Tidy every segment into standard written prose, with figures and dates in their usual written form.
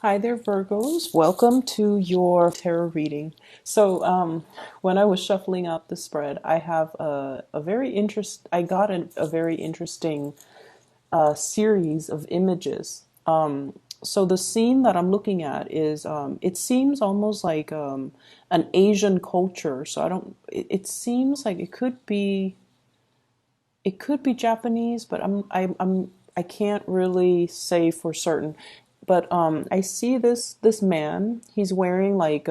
Hi there, Virgos. Welcome to your tarot reading. When I was shuffling out the spread, I have a very I got a very interesting series of images. So the scene that I'm looking at is, it seems almost like an Asian culture. So I don't, it seems like it could be Japanese, but I can't really say for certain. But I see this man. He's wearing like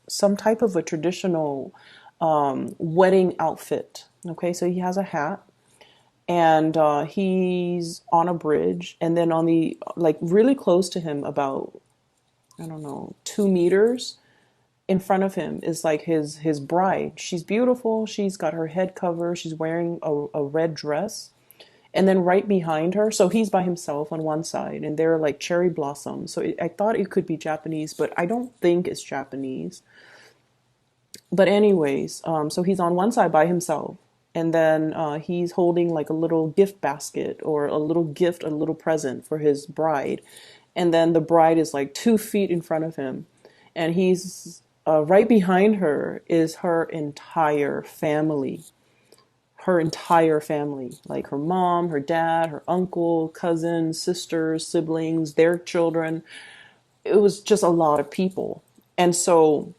some type of a traditional wedding outfit. Okay, so he has a hat, and he's on a bridge, and then on the like really close to him, about I don't know 2 meters in front of him is like his bride. She's beautiful. She's got her head covered. She's wearing a red dress. And then right behind her, so he's by himself on one side, and they're like cherry blossoms. I thought it could be Japanese, but I don't think it's Japanese. But anyways, so he's on one side by himself, and then he's holding like a little gift basket or a little gift, a little present for his bride. And then the bride is like 2 feet in front of him, and he's right behind her is her entire family, like her mom, her dad, her uncle, cousins, sisters, siblings, their children. It was just a lot of people. And so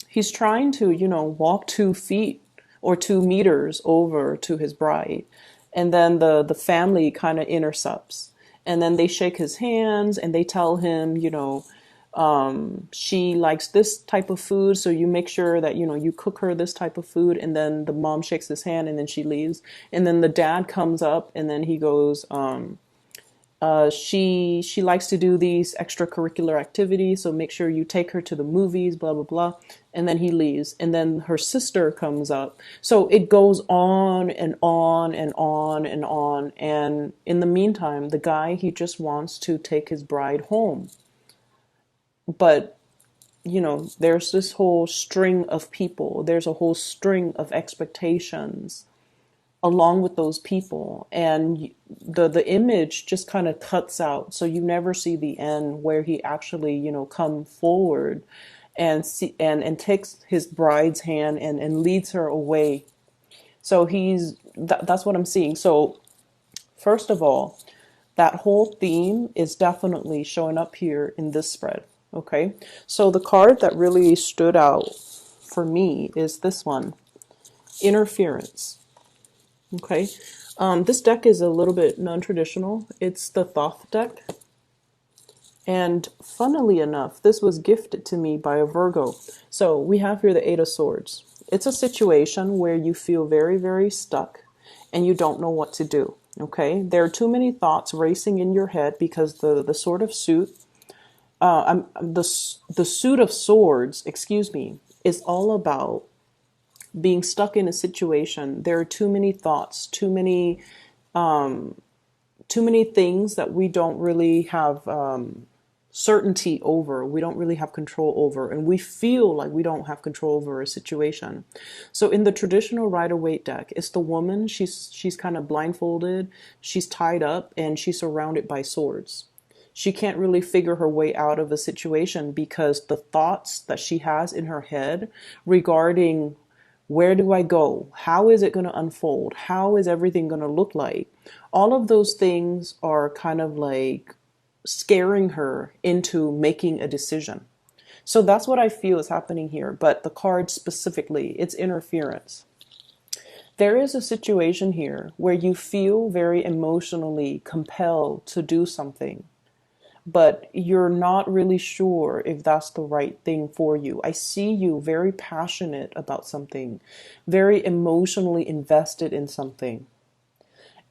he's trying to, walk 2 feet or 2 meters over to his bride. And then the family kind of intercepts. And then they shake his hands and they tell him, she likes this type of food, so you make sure that you cook her this type of food. And then the mom shakes his hand and then she leaves. And then the dad comes up and then he goes, she likes to do these extracurricular activities, so make sure you take her to the movies, blah blah blah. And then he leaves, and then her sister comes up. So it goes on and on and on and on. And in the meantime, the guy, he just wants to take his bride home. But there's this whole string of people, there's a whole string of expectations along with those people, and the image just kind of cuts out, so you never see the end where he actually come forward and see and takes his bride's hand and leads her away. So that's what I'm seeing. So first of all, that whole theme is definitely showing up here in this spread. Okay, so the card that really stood out for me is this one, interference. Okay, this deck is a little bit non-traditional. It's the Thoth deck. And funnily enough, this was gifted to me by a Virgo. So we have here the Eight of Swords. It's a situation where you feel very, very stuck and you don't know what to do. Okay, there are too many thoughts racing in your head because the Sword of Suit, the Suit of Swords, excuse me, is all about being stuck in a situation. There are too many thoughts, too many things that we don't really have certainty over. We don't really have control over, and we feel like we don't have control over a situation. So in the traditional Rider-Waite deck, it's the woman. She's kind of blindfolded, she's tied up, and she's surrounded by swords. She can't really figure her way out of a situation because the thoughts that she has in her head regarding where do I go? How is it going to unfold? How is everything going to look like? All of those things are kind of like scaring her into making a decision. So that's what I feel is happening here. But the card specifically, it's interference. There is a situation here where you feel very emotionally compelled to do something, but you're not really sure if that's the right thing for you. I see you very passionate about something, very emotionally invested in something.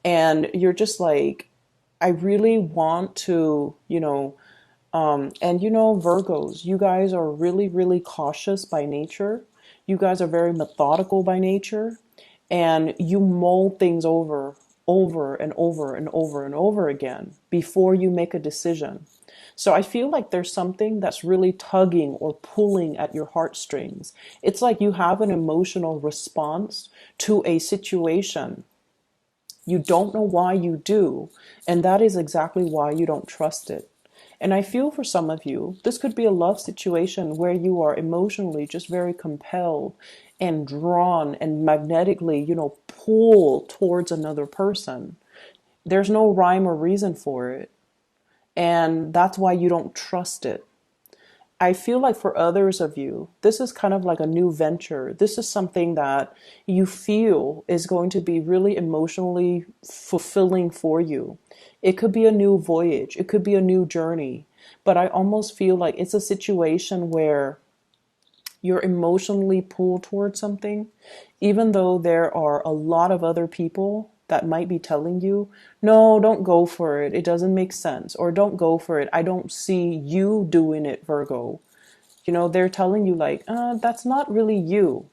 And you're just like, I really want to, Virgos, you guys are really, really cautious by nature. You guys are very methodical by nature, and you mull things over and over and over and over again before you make a decision. So I feel like there's something that's really tugging or pulling at your heartstrings. It's like you have an emotional response to a situation. You don't know why you do, and that is exactly why you don't trust it. And I feel for some of you, this could be a love situation where you are emotionally just very compelled and drawn and magnetically, pulled towards another person. There's no rhyme or reason for it. And that's why you don't trust it. I feel like for others of you, this is kind of like a new venture. This is something that you feel is going to be really emotionally fulfilling for you. It could be a new voyage, it could be a new journey, but I almost feel like it's a situation where you're emotionally pulled towards something, even though there are a lot of other people that might be telling you, no, don't go for it. It doesn't make sense. Or don't go for it. I don't see you doing it, Virgo. They're telling you, like, that's not really you.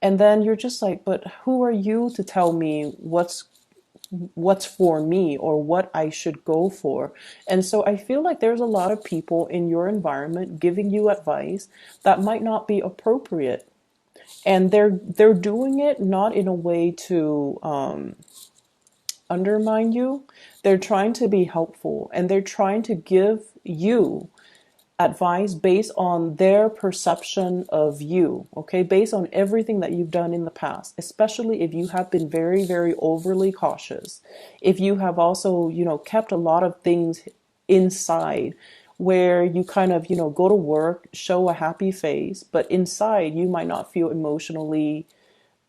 And then you're just like, but who are you to tell me what's for me or what I should go for? And so I feel like there's a lot of people in your environment giving you advice that might not be appropriate. And they're doing it not in a way to undermine you. They're trying to be helpful and they're trying to give you advice based on their perception of you, okay? Based on everything that you've done in the past, especially if you have been very, very overly cautious. If you have also, kept a lot of things inside where you kind of, go to work, show a happy face, but inside you might not feel emotionally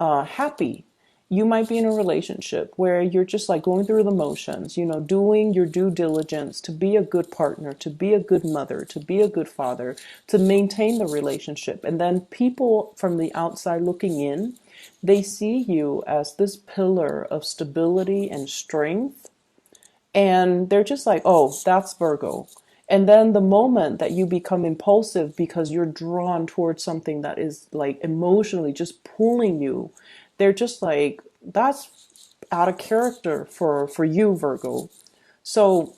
happy. You might be in a relationship where you're just like going through the motions, doing your due diligence to be a good partner, to be a good mother, to be a good father, to maintain the relationship. And then people from the outside looking in, they see you as this pillar of stability and strength. And they're just like, oh, that's Virgo. And then the moment that you become impulsive because you're drawn towards something that is like emotionally just pulling you, they're just like, that's out of character for you, Virgo. So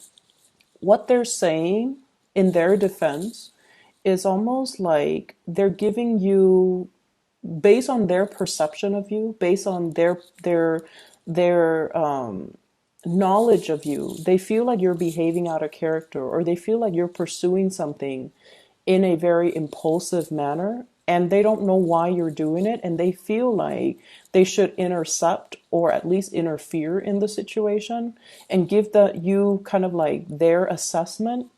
what they're saying in their defense is almost like they're giving you, based on their perception of you, based on their knowledge of you, they feel like you're behaving out of character, or they feel like you're pursuing something in a very impulsive manner, and they don't know why you're doing it, and they feel like they should intercept or at least interfere in the situation and give you kind of like their assessment,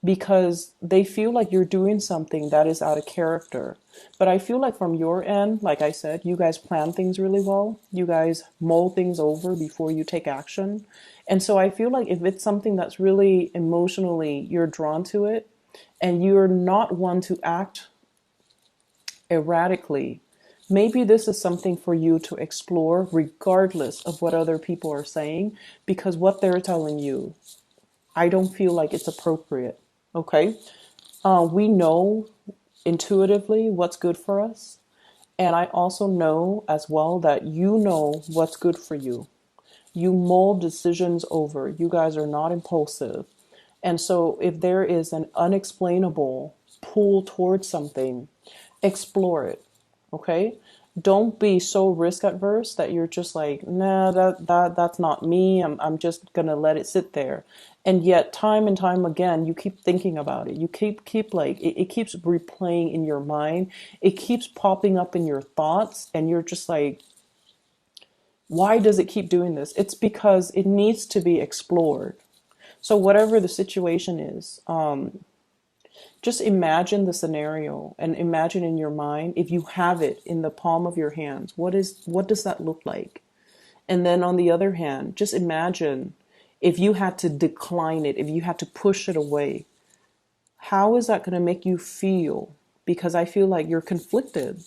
because they feel like you're doing something that is out of character. But I feel like from your end, like I said, you guys plan things really well. You guys mull things over before you take action. And so I feel like if it's something that's really emotionally, you're drawn to it, and you're not one to act erratically, maybe this is something for you to explore regardless of what other people are saying, because what they're telling you, I don't feel like it's appropriate. Okay? We know intuitively what's good for us. And I also know as well that you know what's good for you. You mull decisions over. You guys are not impulsive. And so if there is an unexplainable pull towards something, explore it. Okay? Don't be so risk adverse that you're just like, nah, that's not me. I'm just gonna let it sit there. And yet time and time again, you keep thinking about it. You keep like it keeps replaying in your mind. It keeps popping up in your thoughts, and you're just like, why does it keep doing this? It's because it needs to be explored. So whatever the situation is, just imagine the scenario and imagine in your mind, if you have it in the palm of your hands, what does that look like? And then on the other hand, just imagine if you had to decline it, if you had to push it away, how is that going to make you feel? Because I feel like you're conflicted.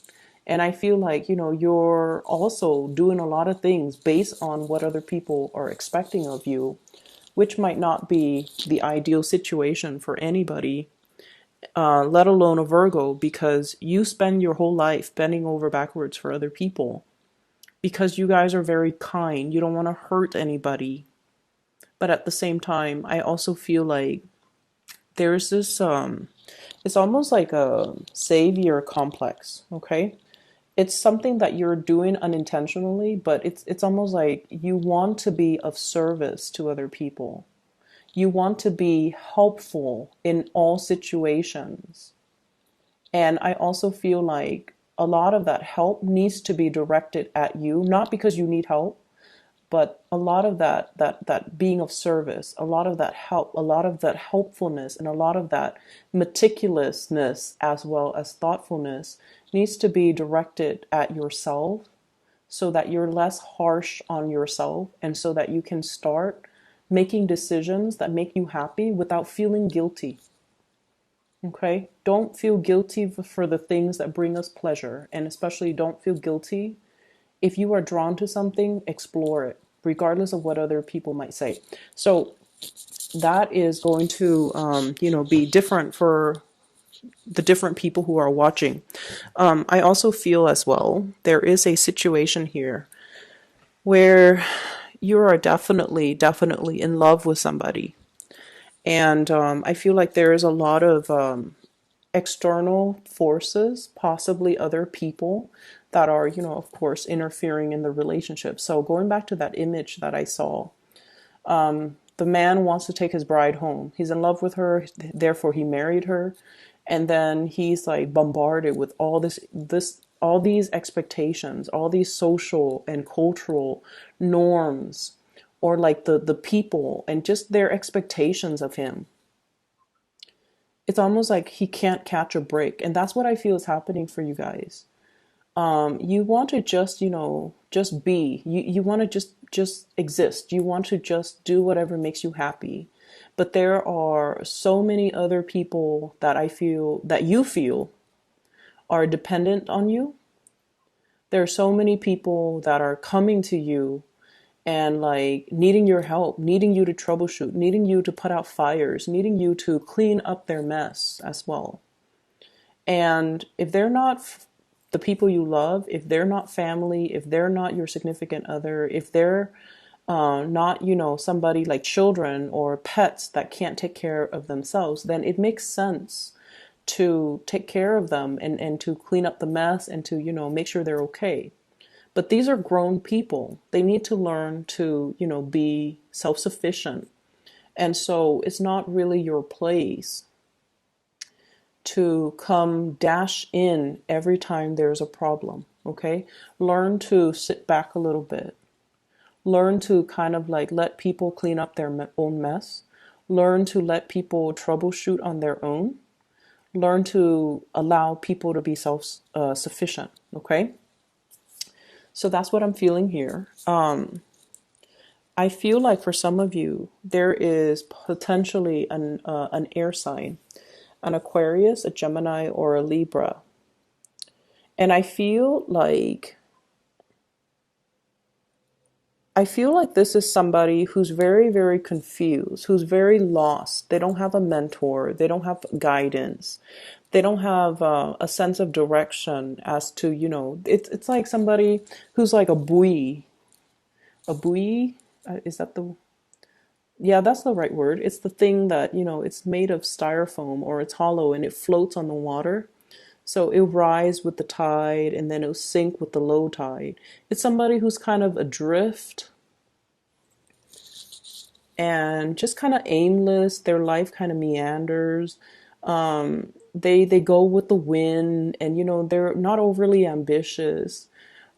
And I feel like, you're also doing a lot of things based on what other people are expecting of you, which might not be the ideal situation for anybody, let alone a Virgo, because you spend your whole life bending over backwards for other people because you guys are very kind. You don't want to hurt anybody. But at the same time, I also feel like there's this, it's almost like a savior complex, okay? It's something that you're doing unintentionally, but it's almost like you want to be of service to other people. You want to be helpful in all situations. And I also feel like a lot of that help needs to be directed at you, not because you need help, but a lot of that being of service, a lot of that help, a lot of that helpfulness, and a lot of that meticulousness as well as thoughtfulness needs to be directed at yourself so that you're less harsh on yourself and so that you can start making decisions that make you happy without feeling guilty. Okay? Don't feel guilty for the things that bring us pleasure, and especially don't feel guilty if you are drawn to something, explore it, regardless of what other people might say. So that is going to, be different for the different people who are watching. I also feel as well there is a situation here where you are definitely in love with somebody, and I feel like there is a lot of external forces, possibly other people that are, of course, interfering in the relationship. So going back to that image that I saw, the man wants to take his bride home. He's in love with her, therefore he married her. And then he's like bombarded with all these expectations, all these social and cultural norms, or like the people and just their expectations of him. It's almost like he can't catch a break. And that's what I feel is happening for you guys. You want to just, just be. You want to just exist. You want to just do whatever makes you happy. But there are so many other people that you feel are dependent on you. There are so many people that are coming to you and like needing your help, needing you to troubleshoot, needing you to put out fires, needing you to clean up their mess as well. And if they're not the people you love, if they're not family, if they're not your significant other, if they're not, somebody like children or pets that can't take care of themselves, then it makes sense to take care of them and to clean up the mess and to, make sure they're okay. But these are grown people. They need to learn to, be self-sufficient. And so it's not really your place to come dash in every time there's a problem, okay? Learn to sit back a little bit. Learn to kind of like let people clean up their own mess. Learn to let people troubleshoot on their own. Learn to allow people to be self-sufficient, okay? So that's what I'm feeling here. I feel like for some of you, there is potentially an air sign, an Aquarius, a Gemini, or a Libra. And I feel like this is somebody who's very, very confused, who's very lost. They don't have a mentor. They don't have guidance. They don't have a sense of direction as to, it's like somebody who's like a buoy. A buoy? Is that the... Yeah, that's the right word. It's the thing that, it's made of styrofoam or it's hollow and it floats on the water. So it'll rise with the tide and then it'll sink with the low tide. It's somebody who's kind of adrift and just kind of aimless. Their life kind of meanders. They go with the wind and, they're not overly ambitious.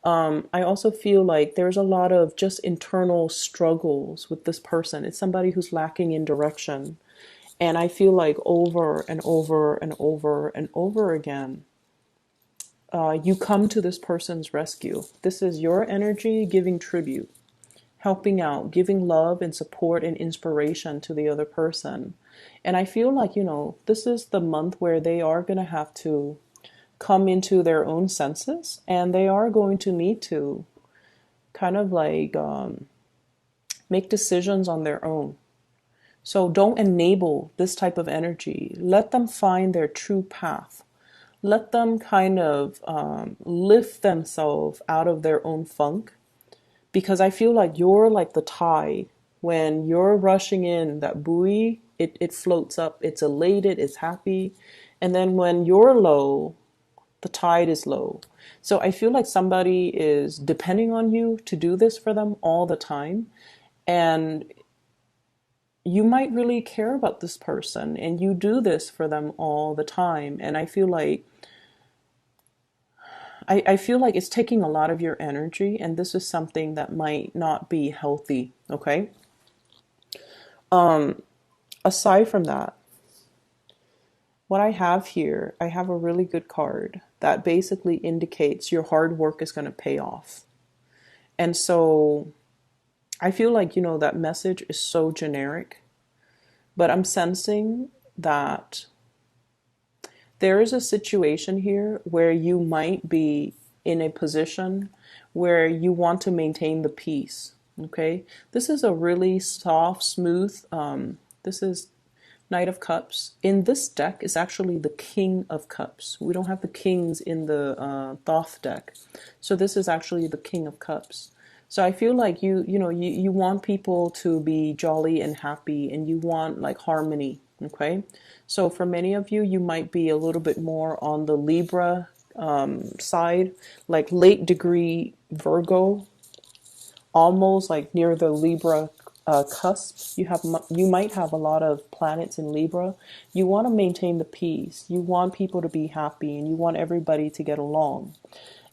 I also feel like there's a lot of just internal struggles with this person. It's somebody who's lacking in direction. And I feel like over and over and over and over again, you come to this person's rescue. This is your energy giving tribute, helping out, giving love and support and inspiration to the other person. And I feel like, this is the month where they are going to have to come into their own senses and they are going to need to kind of like make decisions on their own. So don't enable this type of energy. Let them find their true path. Let them kind of lift themselves out of their own funk, because I feel like you're like the tide. When you're rushing in, that buoy, it floats up, it's elated, it's happy. And then when you're low, the tide is low. So I feel like somebody is depending on you to do this for them all the time. And you might really care about this person and you do this for them all the time. And I feel like it's taking a lot of your energy, and this is something that might not be healthy, okay? Aside from that, what I have here, I have a really good card that basically indicates your hard work is going to pay off. And so I feel like, that message is so generic, but I'm sensing that there is a situation here where you might be in a position where you want to maintain the peace. Okay, this is a really soft, smooth. This is Knight of Cups. In this deck is actually the King of Cups. We don't have the kings in the Thoth deck, so this is actually the King of Cups. So I feel like you want people to be jolly and happy, and you want like harmony. Okay, so for many of you, you might be a little bit more on the Libra side, like late degree Virgo, almost like near the Libra cusp. You might have a lot of planets in Libra. You want to maintain the peace. You want people to be happy, and you want everybody to get along.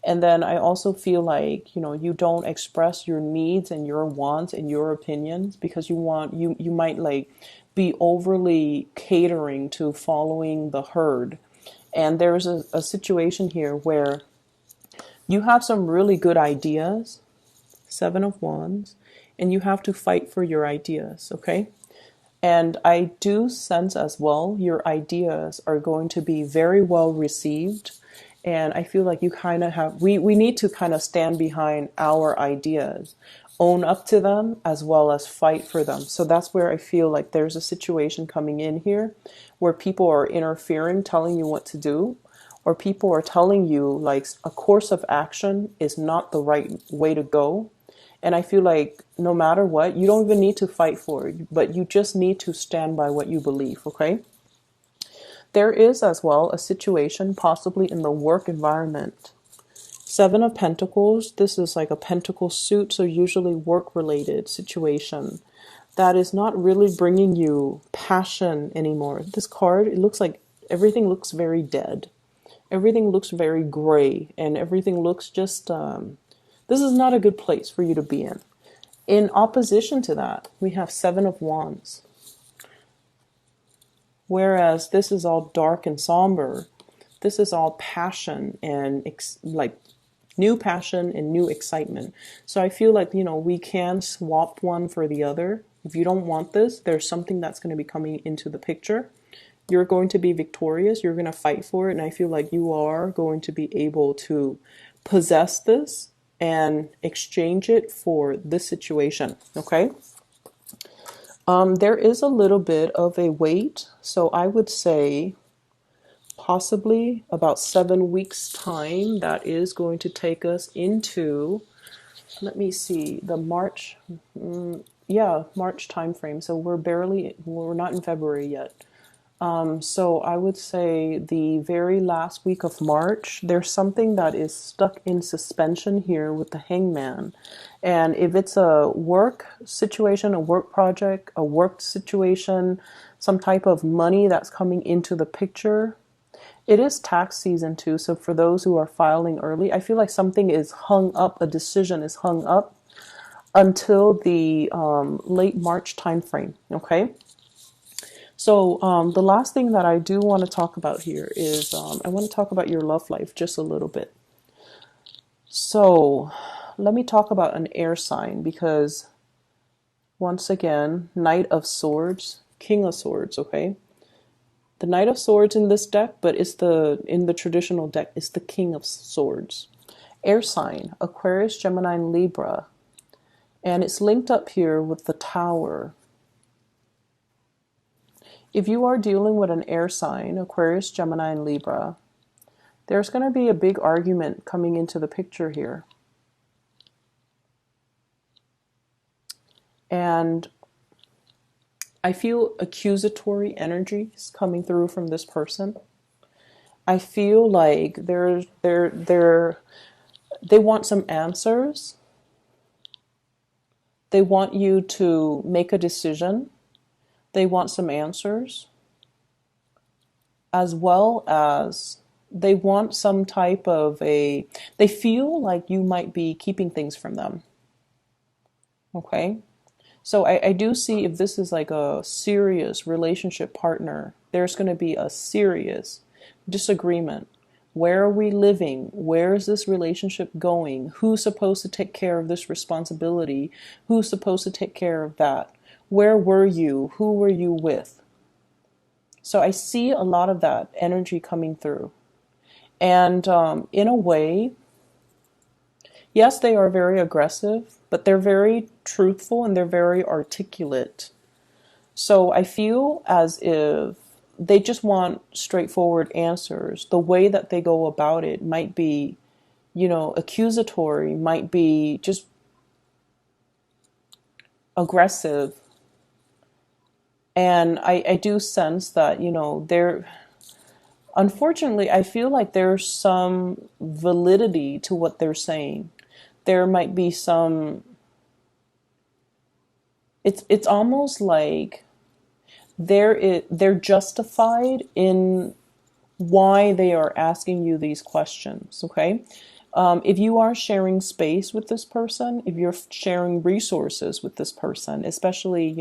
And then I also feel like, you don't express your needs and your wants and your opinions because you might like be overly catering to following the herd. And there's a situation here where you have some really good ideas, Seven of Wands, and you have to fight for your ideas, okay? And I do sense as well your ideas are going to be very well received. And I feel like you kind of we need to kind of stand behind our ideas, own up to them, as well as fight for them. So that's where I feel like there's a situation coming in here where people are interfering, telling you what to do, or people are telling you like a course of action is not the right way to go. And I feel like no matter what, you don't even need to fight for it, but you just need to stand by what you believe, okay? There is as well a situation possibly in the work environment. Seven of Pentacles, this is like a pentacle suit, so usually work-related situation that is not really bringing you passion anymore. This card, it looks like everything looks very dead. Everything looks very gray, and everything looks just, this is not a good place for you to be in. In opposition to that, we have Seven of Wands. Whereas this is all dark and somber, this is all passion and like new passion and new excitement. So I feel like, we can swap one for the other. If you don't want this, there's something that's going to be coming into the picture. You're going to be victorious. You're going to fight for it. And I feel like you are going to be able to possess this and exchange it for this situation. Okay. There is a little bit of a wait. So I would say possibly about 7 weeks time. That is going to take us into, let me see, the March, March time frame. So we're not in February yet. So I would say the very last week of March, there's something that is stuck in suspension here with the Hangman. And if it's a work situation, a work project, a work situation, some type of money that's coming into the picture, it is tax season too. So for those who are filing early, I feel like something is hung up, a decision is hung up until the late March time frame. Okay. So the last thing that I do want to talk about here is I want to talk about your love life just a little bit. So let me talk about an air sign because once again, Knight of Swords, King of Swords, okay? The Knight of Swords in this deck, but in the traditional deck, is the King of Swords. Air sign, Aquarius, Gemini, and Libra. And it's linked up here with the Tower. If you are dealing with an air sign, Aquarius, Gemini, and Libra, there's going to be a big argument coming into the picture here. And I feel accusatory energies coming through from this person. I feel like they want some answers. They want you to make a decision. They want some answers, as well as they want some type of they feel like you might be keeping things from them. Okay. So I do see if this is like a serious relationship partner, there's going to be a serious disagreement. Where are we living? Where is this relationship going? Who's supposed to take care of this responsibility? Who's supposed to take care of that? Where were you? Who were you with? So I see a lot of that energy coming through. And in a way, yes, they are very aggressive, but they're very truthful and they're very articulate. So I feel as if they just want straightforward answers. The way that they go about it might be, accusatory, might be just aggressive. And I do sense that, they're, unfortunately, I feel like there's some validity to what they're saying. There might be some, it's almost like they're justified in why they are asking you these questions. Okay. If you are sharing space with this person, if you're sharing resources with this person, especially,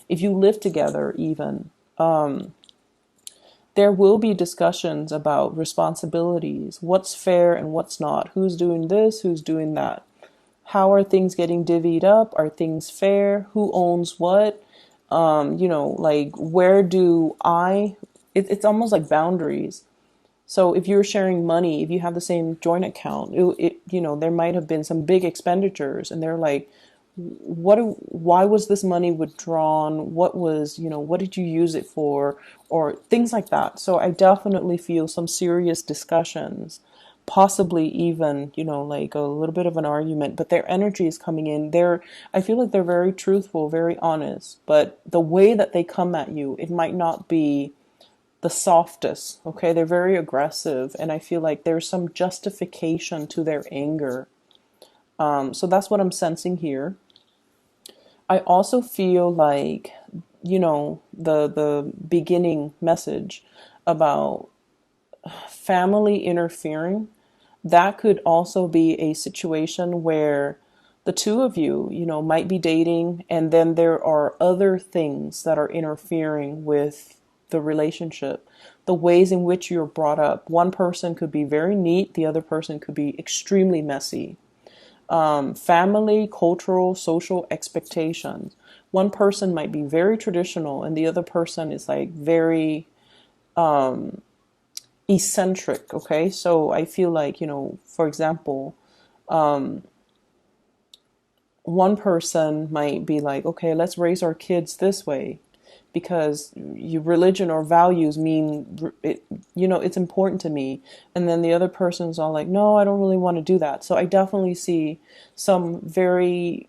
if you live together even, there will be discussions about responsibilities, what's fair and what's not, who's doing this, who's doing that. How are things getting divvied up? Are things fair? Who owns what? Like where do it's almost like boundaries. So if you're sharing money, if you have the same joint account, there might have been some big expenditures and they're like, why was this money withdrawn? What did you use it for? Or things like that. So I definitely feel some serious discussions, possibly even, like a little bit of an argument, but their energy is coming in. I feel like they're very truthful, very honest, but the way that they come at you, it might not be the softest. Okay. They're very aggressive. And I feel like there's some justification to their anger. So that's what I'm sensing here. I also feel like, the beginning message about family interfering, that could also be a situation where the two of you, might be dating and then there are other things that are interfering with the relationship. The ways in which you're brought up. One person could be very neat, the other person could be extremely messy. Family, cultural, social expectations. One person might be very traditional and the other person is like very eccentric. Okay. So I feel like, for example, one person might be like, okay, let's raise our kids this way because your religion or values mean it, it's important to me. And then the other person's all like, no, I don't really want to do that. So I definitely see some very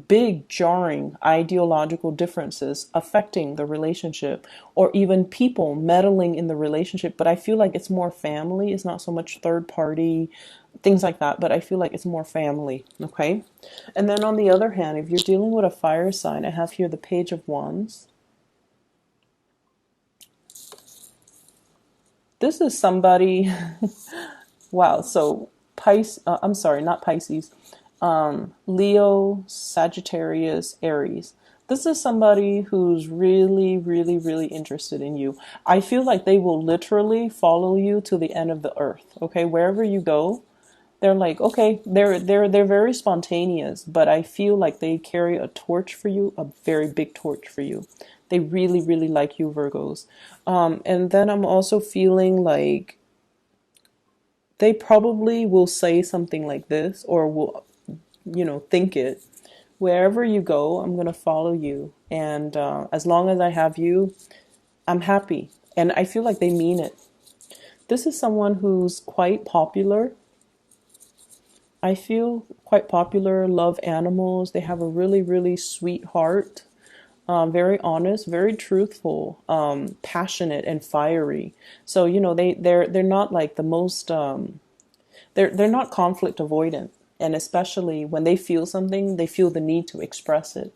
big jarring ideological differences affecting the relationship or even people meddling in the relationship. But I feel like it's more family. It's not so much third party, things like that. But I feel like it's more family. Okay. And then on the other hand, if you're dealing with a fire sign, I have here the Page of Wands. This is somebody, wow. So I'm sorry, not Pisces. Leo, Sagittarius, Aries. This is somebody who's really, really, really interested in you. I feel like they will literally follow you to the end of the earth. Okay, wherever you go, they're like, okay, they're very spontaneous, but I feel like they carry a torch for you, a very big torch for you. They really, really like you, Virgos. And then I'm also feeling like they probably will say something like this or will think it. Wherever you go, I'm going to follow you. And as long as I have you, I'm happy. And I feel like they mean it. This is someone who's quite popular. I feel quite popular, love animals. They have a really, really sweet heart. Very honest, very truthful, passionate and fiery. So, they're not like the most, they're not conflict avoidant. And especially when they feel something, they feel the need to express it.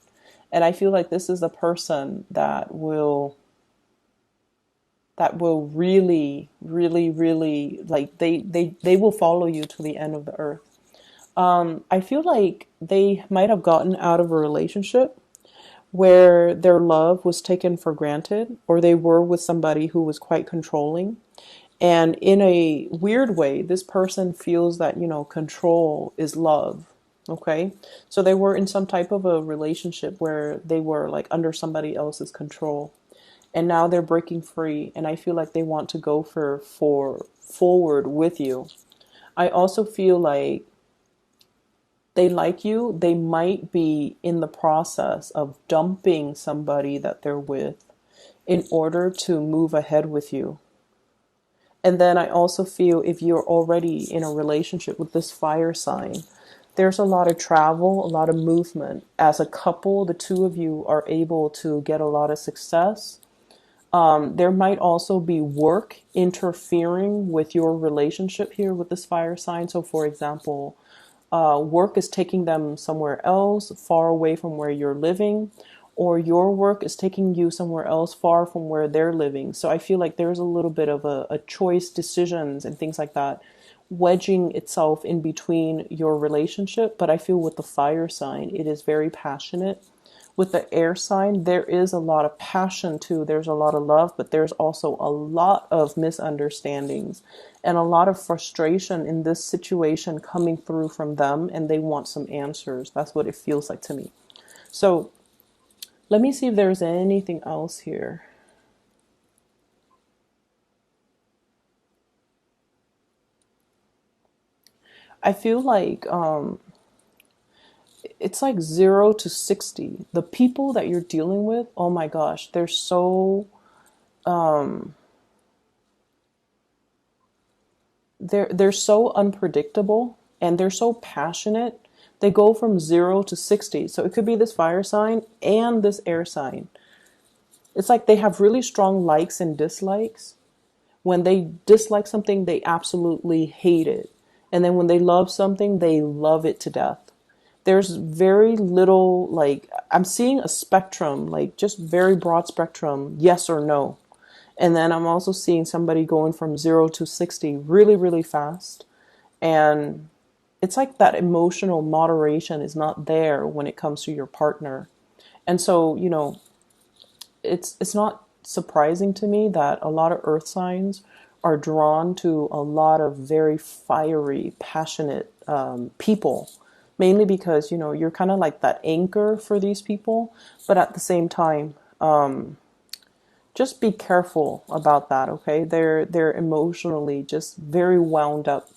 And I feel like this is a person that will really, really, really, like, they will follow you to the end of the earth. I feel like they might have gotten out of a relationship where their love was taken for granted, or they were with somebody who was quite controlling. And in a weird way, this person feels that, control is love. Okay. So they were in some type of a relationship where they were like under somebody else's control. And now they're breaking free. And I feel like they want to go for forward with you. I also feel like they like you. They might be in the process of dumping somebody that they're with in order to move ahead with you. And then I also feel if you're already in a relationship with this fire sign, there's a lot of travel, a lot of movement. As a couple, the two of you are able to get a lot of success. There might also be work interfering with your relationship here with this fire sign. So, for example, work is taking them somewhere else, far away from where you're living, or your work is taking you somewhere else, far from where they're living. So I feel like there's a little bit of a choice, decisions, and things like that wedging itself in between your relationship. But I feel with the fire sign, it is very passionate. With the air sign, there is a lot of passion too. There's a lot of love, but there's also a lot of misunderstandings and a lot of frustration in this situation coming through from them, and they want some answers. That's what it feels like to me. So let me see if there's anything else here. I feel like it's like 0 to 60. The people that you're dealing with, oh my gosh, they're so unpredictable and they're so passionate. They go from 0 to 60. So it could be this fire sign and this air sign. It's like they have really strong likes and dislikes. When they dislike something, they absolutely hate it. And then when they love something, they love it to death. There's very little, like, I'm seeing a spectrum, like just very broad spectrum, yes or no. And then I'm also seeing somebody going from 0 to 60 really, really fast. And it's like that emotional moderation is not there when it comes to your partner. And so, it's not surprising to me that a lot of earth signs are drawn to a lot of very fiery, passionate people, mainly because you're kind of like that anchor for these people. But at the same time, just be careful about that. Okay, they're emotionally just very wound up.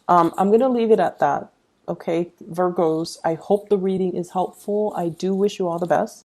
I'm gonna leave it at that. Okay, Virgos, I hope the reading is helpful. I do wish you all the best.